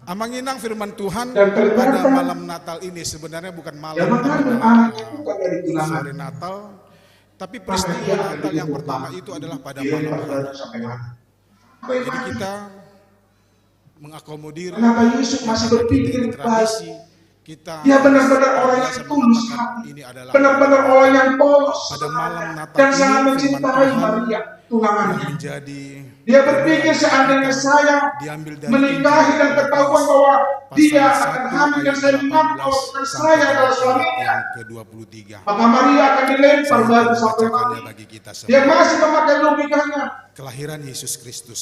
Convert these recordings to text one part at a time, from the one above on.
Amanginang firman Tuhan Dan ternyata pada malam Natal ini sebenarnya bukan malam yang mengandung anak itu bukan dari tunangan. sore Natal, tapi peristiwa Natal yang pertama itu adalah pada malam hari. Jadi kita mengakomodir Kenapa Yusuf masih kita berpikir ini tradisi, kita dia benar-benar orang yang biasa tulus mengatakan hati, ini adalah benar-benar orang yang polos pada malam Natal dan ini sangat firman mencintai Tuhan Maria yang tunangannya. menjadi Dia berpikir seandainya saya diambil dari menikahi dan ketahuan bahwa dia akan hamil dan saya mengaku bahwa saya adalah suaminya, yang ke-23. maka Maria akan dilempar batu sampai mati. Bagi kita Dia semua. masih memakai logikanya Kelahiran Yesus Kristus.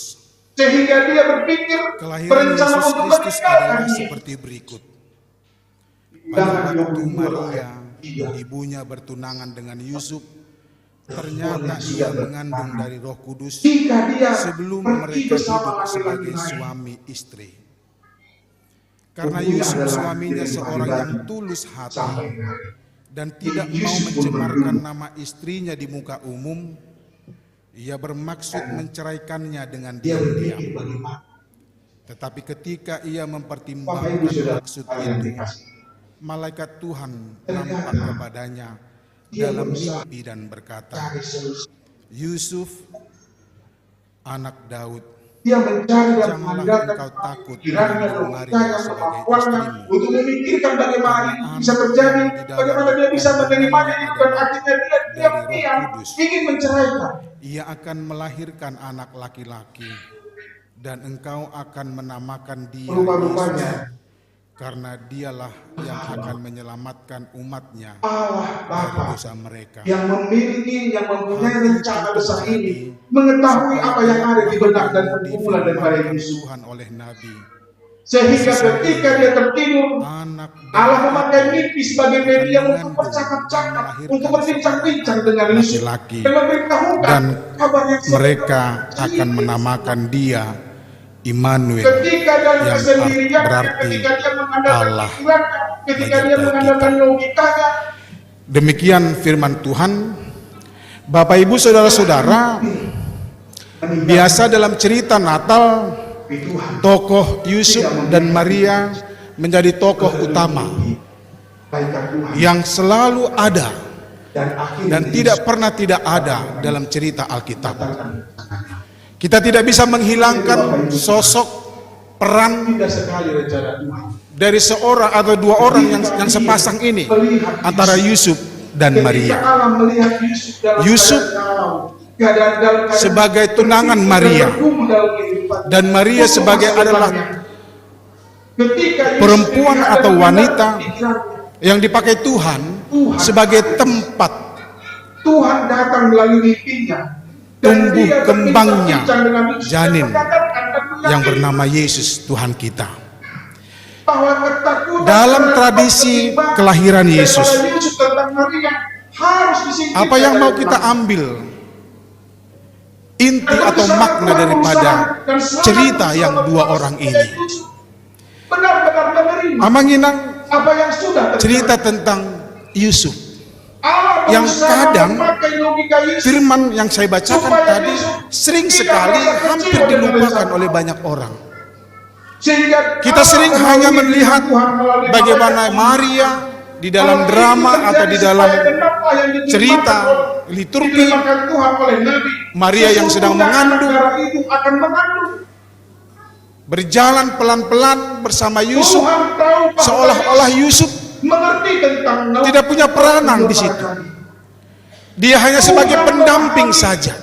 sehingga dia berpikir Kelahiran berencana Yesus untuk Kristus meninggalkan adalah dia. seperti berikut. Pada waktu Maria, ibunya bertunangan dengan Yusuf, ternyata ia mengandung dari Roh Kudus Jika dia sebelum pergi mereka bersama hidup sebagai laki-laki lain, suami istri. Karena Yusuf suaminya seorang yang tulus hati sampai hari. dan tidak mau mencemarkan nama istrinya di muka umum, ia bermaksud menceraikannya dengan Dia diam-diam. berpikir bagaimana. Tetapi ketika ia Bapak Ibu mempertimbangkan Saudara maksud yang itu, dikasih, malaikat Tuhan nampak kepadanya dalam mimpi dan berkata, cari solusi. Yusuf, anak Daud, Dia mencari dan janganlah mengandalkan engkau takut kiranya mengambil Maria logikanya, sebagai kemampuannya istrimu, untuk memikirkan bagaimana ini bisa anak terjadi, yang di dalam bagaimana dia bisa menerimanya itu, dan adalah akhirnya dia dari diam-diam Roh Kudus. ingin menceraikan. Ia akan melahirkan anak laki-laki dan engkau akan menamakan dia Yesus, Rupa-rupanya karena dialah yang akan menyelamatkan umatnya Allah dari Bapa dosa mereka. yang memiliki, yang mempunyai rencana besar ini, Terjadi mengetahui apa yang ada di benak dan di pergumulan daripada firman Yesus, Tuhan oleh Nabi, sehingga ketika dia tertidur, anak Allah Daud memakai mimpi sebagai media untuk mengandung bercakap-cakap, dan untuk berbincang-bincang melahirkan dengan Yusuf, laki-laki, dan memberitahukan dan kabar yang mereka sebenarnya. akan menamakan dia Immanuel, Ketika dalam yang kesendirian, berarti ketika dia mengandalkan Allah pikirannya, ketika dia menyertai mengandalkan kita. logikanya, Demikian firman Tuhan. Bapak Ibu Saudara-saudara, biasa dalam cerita Natal Tuhan tokoh Yusuf dan Maria menjadi tokoh utama kebaikan Tuhan, yang selalu ada dan akhirnya dan tidak pernah tidak ada dalam cerita Alkitab. Kita tidak bisa menghilangkan sosok peran indah sekali rencana Tuhan. dari seorang atau dua orang yang sepasang ini antara Yusuf dan Ketika Maria. Allah melihat Yusuf dalam Yusuf keadaan dalam keadaan sebagai tunangan Maria bergumul dalam kehidupan. dan Maria sebagai adalah Ketika Yusuf perempuan dilihat atau dan wanita pikirannya, yang dipakai Tuhan sebagai tempat Tuhan datang melalui mimpinya. Dan tumbuh dia kembangnya berbincang-bincang dengan Yusuf dan janin mengatakan dan yang meyakinkan bernama Yesus Tuhan kita. bahwa ketakutan Dalam terhadap tradisi pertimbangan kelahiran daripada Yesus, Yusuf tentang Maria harus disingkirkan apa yang mau dari kita belakang. ambil inti atau makna daripada cerita yang dua orang ini? Benar-benar menerima Amanginang apa yang sudah terjadi. cerita tentang Yusuf. Allah yang berusaha kadang memakai logika Yusuf Firman yang saya bacakan tadi sering sekali hampir dilupakan oleh banyak orang. sehingga Kita sering Allah hanya melalui melihat Tuhan melalui bagaimana malaikat Maria di dalam Allah drama ingin atau di terjadi dalam supaya genaplah yang ditimpakan cerita oleh- liturgi ditimpakan Tuhan oleh Nabi. Maria yang sedang Sesungguhnya mengandung. anak darah itu akan mengandung. berjalan pelan-pelan bersama Yusuf, Tuhan tahu bahwa seolah-olah Yusuf mengerti tentang tidak punya peranan di situ. Dia hanya sebagai pendamping saja.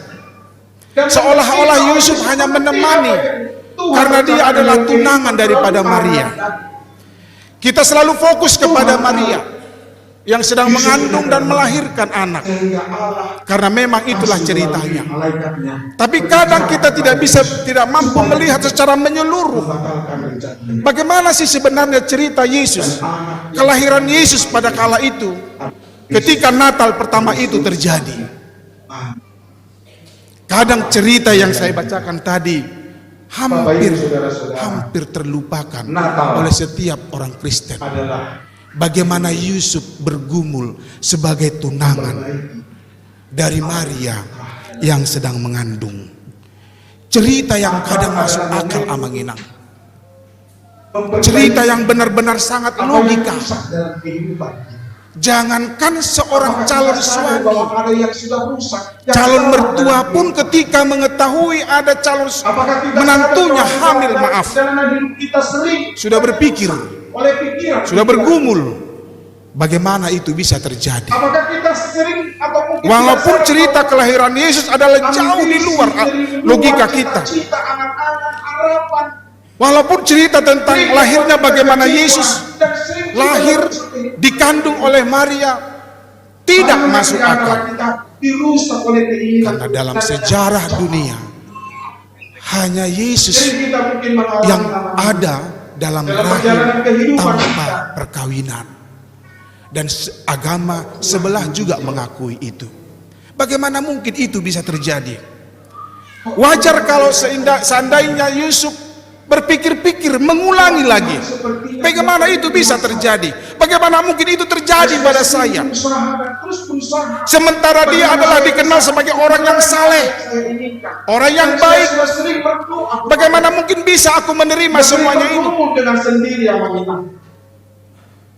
Dan Seolah-olah Yusuf hanya menemani karena dia adalah tunangan daripada Maria. Kita selalu fokus kepada Maria yang sedang mengandung dan melahirkan anak, sehingga Allah karena memang itulah ceritanya. malaikatnya Tapi kadang kita tidak mampu melihat secara menyeluruh membatalkan rencana. bagaimana sih sebenarnya cerita Yesus, kelahiran Yesus pada kala itu, ketika Natal pertama itu terjadi. Kadang cerita yang saya bacakan tadi hampir terlupakan oleh setiap orang Kristen. Adalah Bagaimana Yusuf bergumul sebagai tunangan dari Maria yang sedang mengandung. Cerita yang kadang masuk akal Amanginang. cerita yang benar-benar sangat apa yang logika. rusak dalam kehidupan kita. Jangankan seorang Apakah calon kita sadar suami, bahwa ada yang sudah rusak, yang calon salah mertua dalam pun hidup? ketika mengetahui ada calon Apakah kita menantunya sadar bahwa hamil, dalam maaf, perjalanan hidup kita sering sudah berpikir, oleh pikiran, sudah bergumul, bagaimana itu bisa terjadi? Apakah kita sering atau mungkin Walaupun kita sadar cerita bahwa kelahiran Yesus adalah jauh di luar logika kita. cita, angan-angan, harapan, Walaupun cerita tentang lahirnya bagaimana Yesus dan sering lahir dikandung oleh Maria tidak masuk akal. Kita dirusak oleh keinginan. Karena dalam sejarah dunia hanya Yesus Jadi kita mungkin mengalami yang ada dalam perjalanan rahim kehidupan tanpa kita. perkawinan. Dan agama sebelah juga mengakui itu. Bagaimana mungkin itu bisa terjadi? Wajar kalau seandainya Yusuf berpikir-pikir, mengulangi lagi. Bagaimana itu bisa terjadi? Bagaimana mungkin itu terjadi pada saya? Sementara dia adalah dikenal sebagai orang yang saleh, orang yang baik. Bagaimana mungkin bisa aku menerima semuanya ini?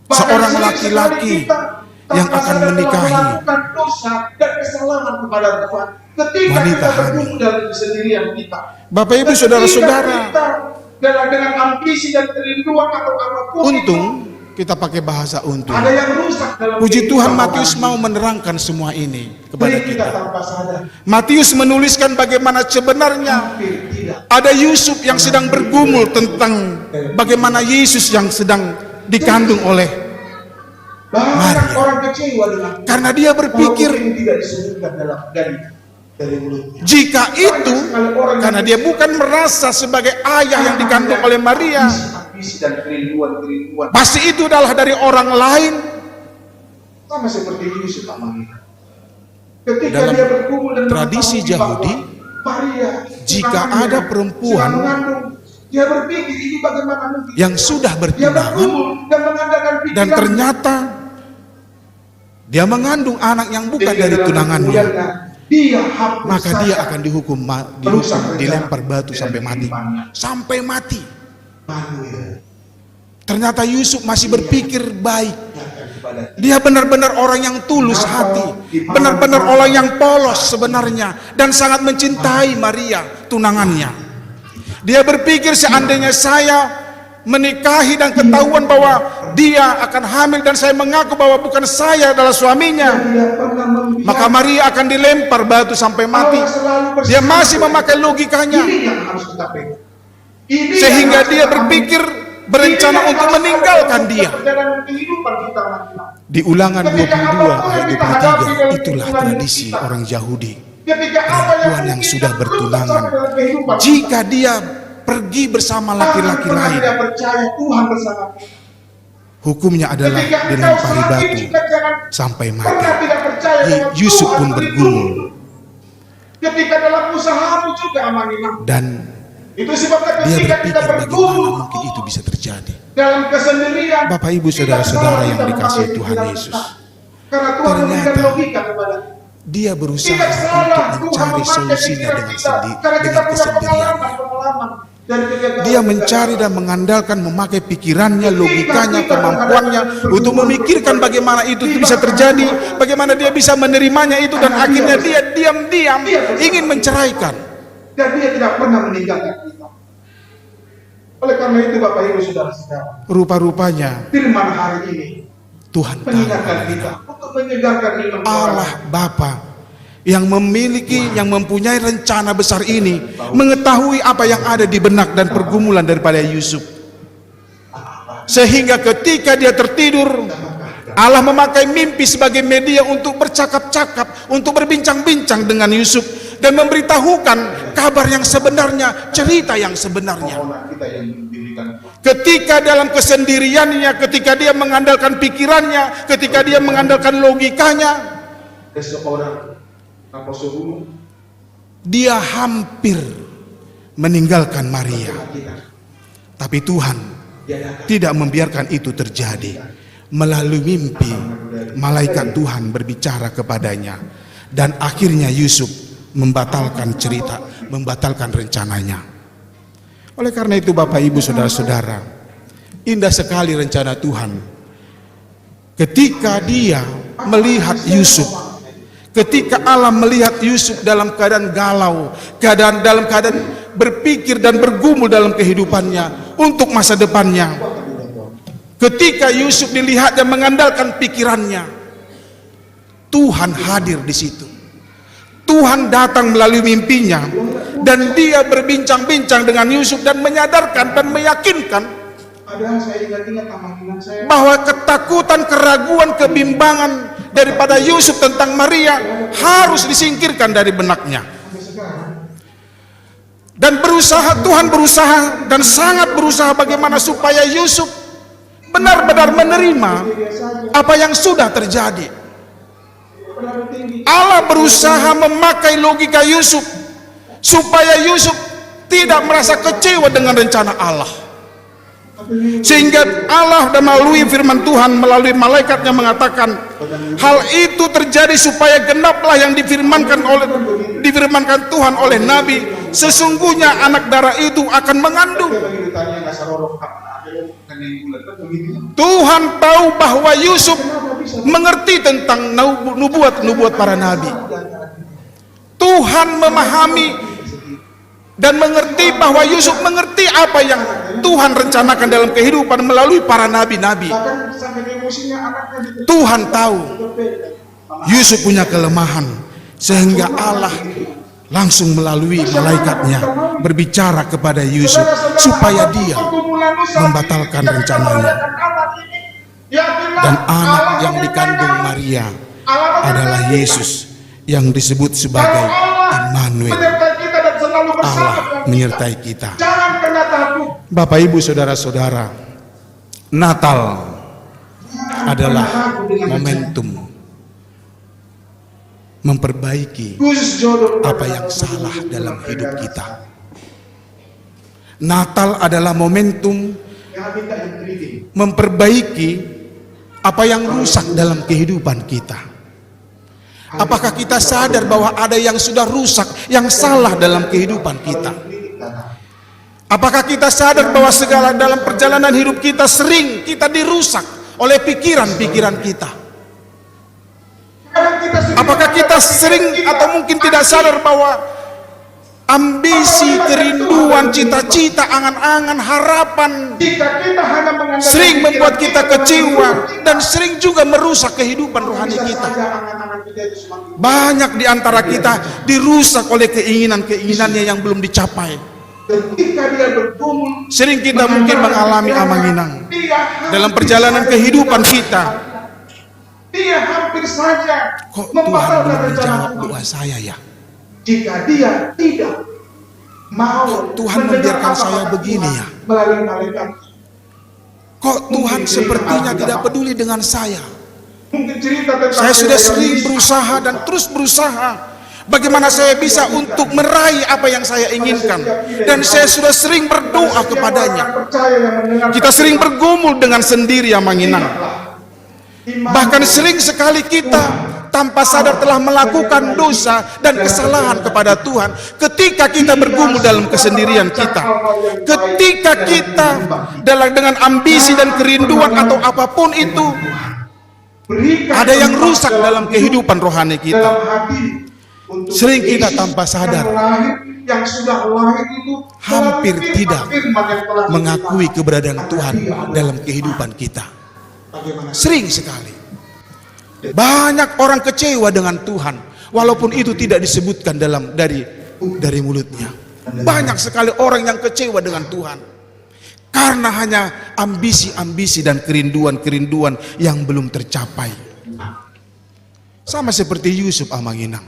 Seorang laki-laki yang akan menikahi wanita hamil. Bapak Ibu saudara-saudara, dengan ambisi dan kerinduan atau apapun, untung kita pakai bahasa untung. ada yang rusak dalam Puji kehidupan Tuhan, orang Matius ini. mau menerangkan semua ini kepada Jadi kita kita. tanpa sadar, Matius menuliskan bagaimana sebenarnya hampir tidak. ada Yusuf yang sedang bergumul tentang bagaimana Yesus yang sedang dikandung oleh Banyak Maria. orang kecewa dengan karena dia berpikir walaupun tidak disebutkan dari mulutnya. jika itu karena dia bukan merasa sebagai ayah yang dikandung oleh Maria, Ambisi dan kerinduan. pasti itu adalah dari orang lain. Sama seperti Yusuf Maria. Ketika Dalam dia bergumul dan tradisi mengetahui Yahudi, bahwa Maria, jika tunangannya, ada perempuan sedang mengandung, dia berpikir ini bagaimana mungkin. yang sudah Dia bertunangan bergumul dan mengandalkan pikiran. dan ternyata dia mengandung anak yang bukan dari tunangannya, dia hapus maka saja dia akan dihukum, dilempar batu sampai mati. Sampai mati. Manuel. Ternyata Yusuf masih berpikir baik. Kepada Dia benar-benar orang yang tulus hati, benar-benar orang yang polos sebenarnya, dan sangat mencintai Maria, tunangannya. Dia berpikir seandainya saya menikahi dan ketahuan bahwa dia akan hamil dan saya mengaku bahwa bukan saya adalah suaminya, dia pernah membiarkan maka Maria akan dilempar batu sampai mati. Allah selalu bersama. Dia masih memakai logikanya, Ini yang harus kita pegang. Ini sehingga yang dia harus kita berpikir ambil. berencana Ini yang untuk harus meninggalkan kita dia. perjalanan kehidupan kita masing-masing. Di Ulangan Ketika 22 apapun ayat yang kita hadapi 23, dalam itulah kehidupan tradisi kita. orang Yahudi. Ketika apa Perempuan yang mungkin sudah kita bertunangan, rusak dalam kehidupan kita. jika dia pergi bersama laki-laki Karena lain, tidak percaya Tuhan bersama kita. hukumnya adalah Ketika engkau dilempari semakin batu juga jangan sampai pernah mati. tidak percaya bahwa Yusuf Tuhan pun melindungi. bergumul, Ketika dalam usahamu juga amanah. dan Itu sebabnya dia ketika berpikir kita bagaimana bergumul mungkin itu bisa terjadi. dalam kesendirian, Bapak Ibu tidak saudara-saudara salah yang kita dikasihi memakai Tuhan pikiran Yesus, kita. Karena Tuhan memberikan ternyata logika kepada kita. dia berusaha Tidak salah untuk Tuhan mencari memakai solusinya pikiran dengan kita. Karena kita dengan punya kesendiriannya. pengalaman dari kegagalan Dia kita. mencari dan mengandalkan, memakai pikirannya, logikanya, kemampuannya untuk memikirkan bagaimana itu bisa terjadi, bagaimana dia bisa menerimanya itu, dan akhirnya dia diam-diam ingin menceraikan. Dan dia tidak pernah meninggalkan kita. Oleh karena itu Bapak Ibu Saudara-saudara, Rupa-rupanya firman hari ini Tuhan tahu mengingatkan kita untuk menyegarkan iman Allah Bapa yang memiliki, yang mempunyai rencana besar ini, mengetahui apa yang ada di benak dan pergumulan daripada Yusuf, sehingga ketika dia tertidur, Allah memakai mimpi sebagai media untuk bercakap-cakap, untuk berbincang-bincang dengan Yusuf, dan memberitahukan kabar yang sebenarnya, cerita yang sebenarnya. kita yang diberikan. Ketika dalam kesendiriannya, ketika dia mengandalkan pikirannya, ketika dia mengandalkan logikanya, Seseorang Apostle Hulu dia hampir meninggalkan Maria. kita Tapi Tuhan diadakan tidak membiarkan itu terjadi. Melalui mimpi, malaikat Tuhan berbicara kepadanya, dan akhirnya Yusuf membatalkan cerita, membatalkan rencananya. Oleh karena itu Bapak Ibu Saudara-saudara, Indah sekali rencana Tuhan. Ketika dia melihat Yusuf, ketika Allah melihat Yusuf dalam keadaan galau, dalam keadaan berpikir dan bergumul dalam kehidupannya untuk masa depannya. Ketika Yusuf dilihat dan mengandalkan pikirannya, Tuhan hadir di situ. Tuhan datang melalui mimpinya dan dia berbincang-bincang dengan Yusuf dan menyadarkan dan meyakinkan bahwa ketakutan, keraguan, kebimbangan daripada Yusuf tentang Maria harus disingkirkan dari benaknya. Dan Tuhan berusaha dan sangat berusaha bagaimana supaya Yusuf benar-benar menerima apa yang sudah terjadi. Allah berusaha memakai logika Yusuf supaya Yusuf tidak merasa kecewa dengan rencana Allah. Sehingga Allah dan melalui firman Tuhan, melalui malaikatnya mengatakan, hal itu terjadi supaya genaplah yang difirmankan Tuhan oleh Nabi, sesungguhnya anak darah itu akan mengandung. Tuhan tahu bahwa Yusuf mengerti tentang nubuat para nabi. Tuhan memahami dan mengerti bahwa Yusuf mengerti apa yang Tuhan rencanakan dalam kehidupan melalui para nabi-nabi. Tuhan tahu Yusuf punya kelemahan, sehingga Allah langsung melalui malaikatnya berbicara kepada Yusuf supaya dia membatalkan rencananya. Dan anak yang dikandung Maria adalah Yesus yang disebut sebagai Immanuel. Allah menyertai kita. Bapak, Ibu, saudara-saudara, Natal adalah momentum memperbaiki apa yang salah dalam hidup kita. Natal adalah momentum memperbaiki apa yang rusak dalam kehidupan kita. Apakah kita sadar bahwa ada yang sudah rusak, yang salah dalam kehidupan kita? Apakah kita sadar bahwa segala dalam perjalanan hidup kita sering kita dirusak oleh pikiran-pikiran kita? Apakah kita sering atau mungkin tidak sadar bahwa ambisi, kerinduan, cita-cita, angan-angan, harapan sering membuat kita kecewa dan sering juga merusak kehidupan rohani kita. Banyak di antara kita dirusak oleh keinginan-keinginannya yang belum dicapai. Sering kita mungkin mengalami amanginang dalam perjalanan kehidupan kita. Dia hampir saja Kok Tuhan belum menjawab doa saya ya? Jika dia tidak mau Tuhan membiarkan saya begini ya? melalui malaikat. Kok Tuhan sepertinya tidak peduli dengan saya? Mungkin cerita tentang Saya sudah sering berusaha dan terus berusaha. Bagaimana saya bisa untuk meraih apa yang saya inginkan? Dan saya sudah sering berdoa kepadanya. Kita sering bergumul dengan sendiri ya Manginang. Bahkan sering sekali kita tanpa sadar telah melakukan dosa dan kesalahan kepada Tuhan ketika kita bergumul dalam kesendirian kita. Ketika kita dengan ambisi dan kerinduan atau apapun itu, ada yang rusak dalam kehidupan rohani kita. Sering kita tanpa sadar hampir tidak mengakui keberadaan Tuhan dalam kehidupan kita. Sering sekali banyak orang kecewa dengan Tuhan walaupun itu tidak disebutkan dari mulutnya. Banyak sekali orang yang kecewa dengan Tuhan karena hanya ambisi-ambisi dan kerinduan-kerinduan yang belum tercapai. Sama seperti Yusuf Amanginang,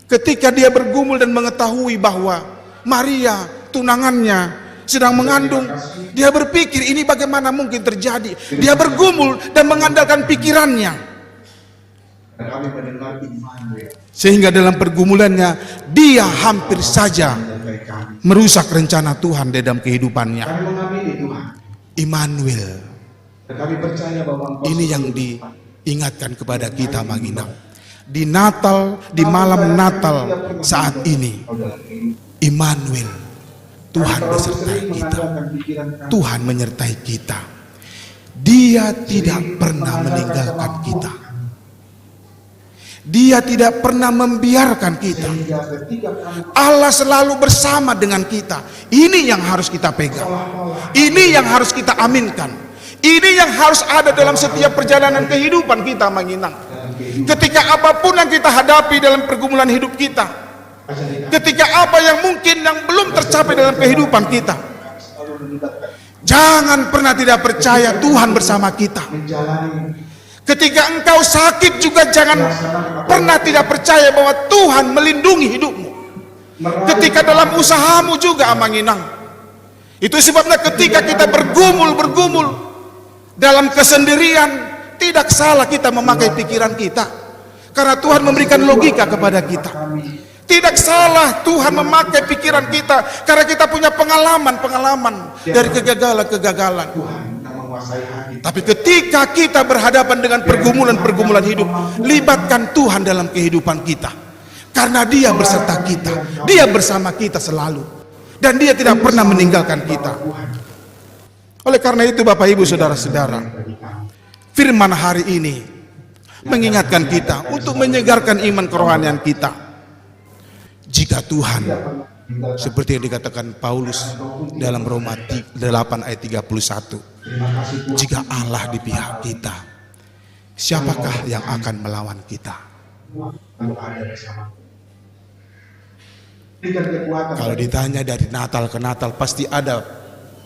ketika dia bergumul dan mengetahui bahwa Maria tunangannya sedang mengandung, dia berpikir ini bagaimana mungkin terjadi. Dia bergumul dan mengandalkan pikirannya, sehingga dalam pergumulannya dia hampir saja merusak rencana Tuhan dalam kehidupannya. Immanuel, ini yang diingatkan kepada kita Manginang di Natal, di malam Natal saat ini. Immanuel, Tuhan besertai kita. Tuhan menyertai kita. Dia tidak pernah meninggalkan kita. Dia tidak pernah membiarkan kita. Allah selalu bersama dengan kita. Ini yang harus kita pegang. Ini yang harus kita aminkan. Ini yang harus ada dalam setiap perjalanan kehidupan kita, menginang. Ketika apapun yang kita hadapi dalam pergumulan hidup kita, ketika apa yang mungkin yang belum tercapai dalam kehidupan kita, jangan pernah tidak percaya Tuhan bersama kita. Ketika engkau sakit juga jangan pernah tidak percaya bahwa Tuhan melindungi hidupmu. Ketika dalam usahamu juga, Amanginang. Itu sebabnya ketika kita bergumul dalam kesendirian, tidak salah kita memakai pikiran kita. Karena Tuhan memberikan logika kepada kita. Tidak salah Tuhan memakai pikiran kita, karena kita punya pengalaman dari kegagalan. Tapi ketika kita berhadapan dengan pergumulan hidup, libatkan Tuhan dalam kehidupan kita. Karena Dia berserta kita, Dia bersama kita selalu, dan Dia tidak pernah meninggalkan kita. Oleh karena itu Bapak Ibu Saudara-saudara, firman hari ini mengingatkan kita untuk menyegarkan iman kerohanian kita. Jika Tuhan, seperti yang dikatakan Paulus dalam Roma 8 ayat 31, jika Allah di pihak kita, siapakah yang akan melawan kita? Kalau ditanya dari Natal ke Natal, pasti ada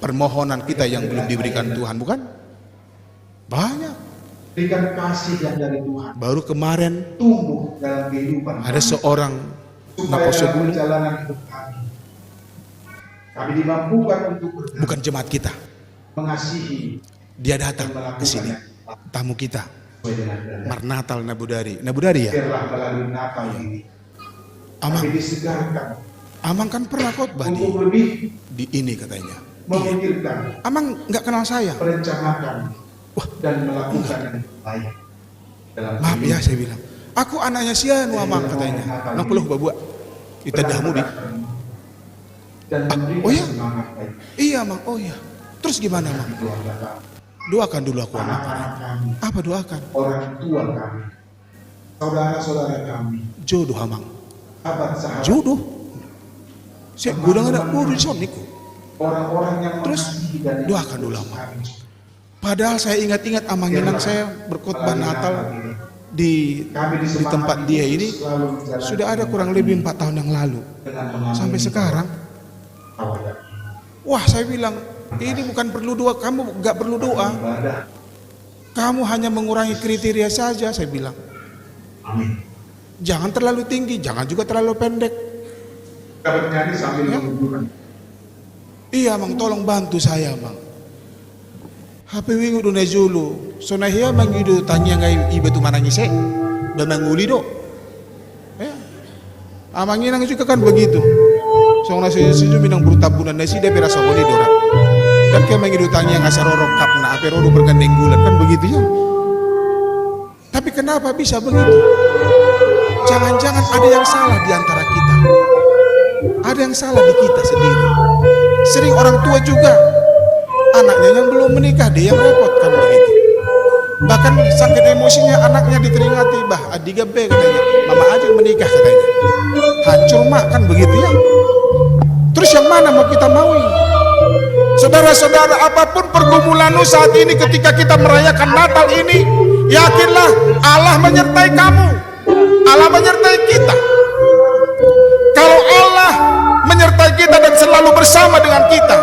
permohonan kita yang belum diberikan Tuhan, bukan? Banyak. Baru kemarin ada seorang Naposebulu, bukan jemaat kita, mengasihi. Dia datang ke sini, tamu kita, Marnatal Nabudari ya. Amang kan pernah khotbah di ini katanya. Iya. Amang nggak kenal saya. Wah, dan melakukan baik. Maaf ya, saya bilang. Aku anaknya Sianu, Amang katanya. Nang puluh babua. Itadahmu di. Oh ya? Iya, Mang. Oh ya. Terus gimana, Mang? Doakan dulu aku, Amang. Apa doakan? Orang tua kami, saudara-saudara kami. Jodoh, Amang. Jodoh. Saya gudang ada di soniku. Orang-orang yang terus doakan dulu, Amang. Padahal saya ingat-ingat Amanginang saya berkhotbah Natal di tempat dia ini sudah ada kurang lebih 4 tahun yang lalu. Sampai sekarang, wah, saya bilang ini bukan perlu doa, kamu gak perlu doa, kamu hanya mengurangi kriteria saja. Saya bilang jangan terlalu tinggi, jangan juga terlalu pendek. Ya? Iya, Mang, tolong bantu saya, Mang. HP wingu do na julu, so na hiya mangido tanya ngai iba tu manangise, bamanguli do. Ya, amangin nang juga kan begitu. So na seju minang bertabunan nasi dia berasa boni dora. Dan kayak mangido tanya ngasarorok kap na aperodo bergandeng bulan kan begitu ya. Tapi kenapa bisa begitu? Jangan-jangan ada yang salah di antara kita. Ada yang salah di kita sendiri. Sering orang tua juga, anaknya yang belum menikah dia yang repot kan begitu. Bahkan sakit emosinya anaknya diteringati, bah adiga be katanya, mama aja yang menikah katanya. Hancur mak kan begitu ya. Terus yang mana mau kita maui? Saudara-saudara, apapun pergumulanmu saat ini ketika kita merayakan Natal ini, yakinlah Allah menyertai kamu. Allah menyertai kita. Kalau Allah menyertai kita dan selalu bersama dengan kita,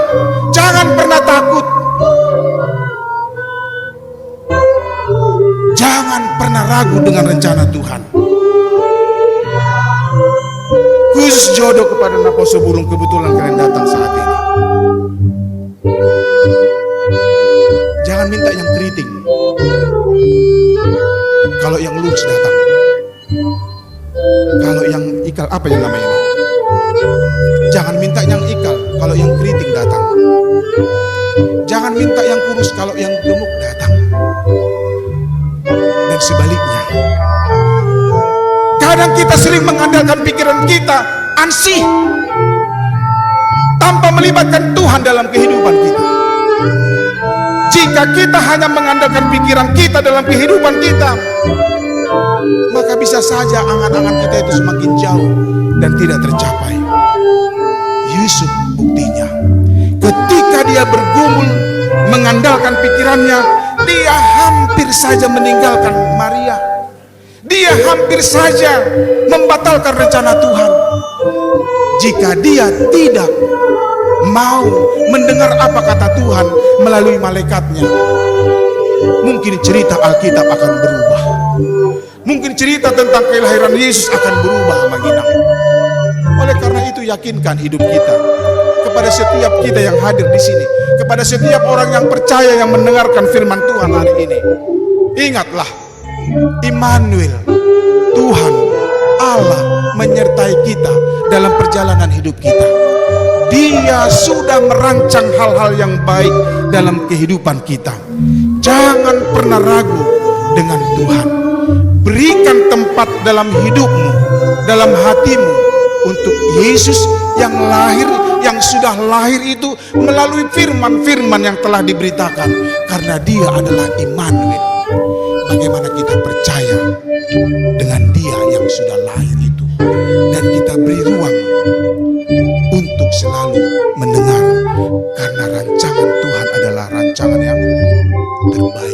jangan pernah takut. Jangan pernah ragu dengan rencana Tuhan. Khusus jodoh kepada Naposebulung, kebetulan kalian datang saat ini. Jangan minta yang keriting. Kalau yang lurus datang. Kalau yang ikal, apa yang namanya ini? Jangan minta yang ikal, kalau yang keriting datang. Jangan minta yang kurus, kalau yang gemuk datang. Dan sebaliknya. Kadang kita sering mengandalkan pikiran kita, ansih. tanpa melibatkan Tuhan dalam kehidupan kita. Jika kita hanya mengandalkan pikiran kita dalam kehidupan kita, maka bisa saja angan-angan kita itu semakin jauh dan tidak tercapai. Yusuf buktinya, ketika dia bergumul mengandalkan pikirannya, dia hampir saja meninggalkan Maria. Dia hampir saja membatalkan rencana Tuhan. Jika dia tidak mau mendengar apa kata Tuhan melalui malaikatnya, mungkin cerita Alkitab akan berubah. Mungkin cerita tentang kelahiran Yesus akan berubah, Maginang. Oleh karena itu, yakinkan hidup kita kepada setiap kita yang hadir di sini, kepada setiap orang yang percaya yang mendengarkan firman Tuhan hari ini. Ingatlah, Immanuel, Tuhan Allah menyertai kita dalam perjalanan hidup kita. Dia sudah merancang hal-hal yang baik dalam kehidupan kita. Jangan pernah ragu dengan Tuhan. Berikan tempat dalam hidupmu, dalam hatimu untuk Yesus yang lahir, yang sudah lahir itu melalui firman-firman yang telah diberitakan. Karena dia adalah Immanuel. Bagaimana kita percaya dengan dia yang sudah lahir itu, dan kita beri ruang untuk selalu mendengar, karena rancangan Tuhan adalah rancangan yang terbaik.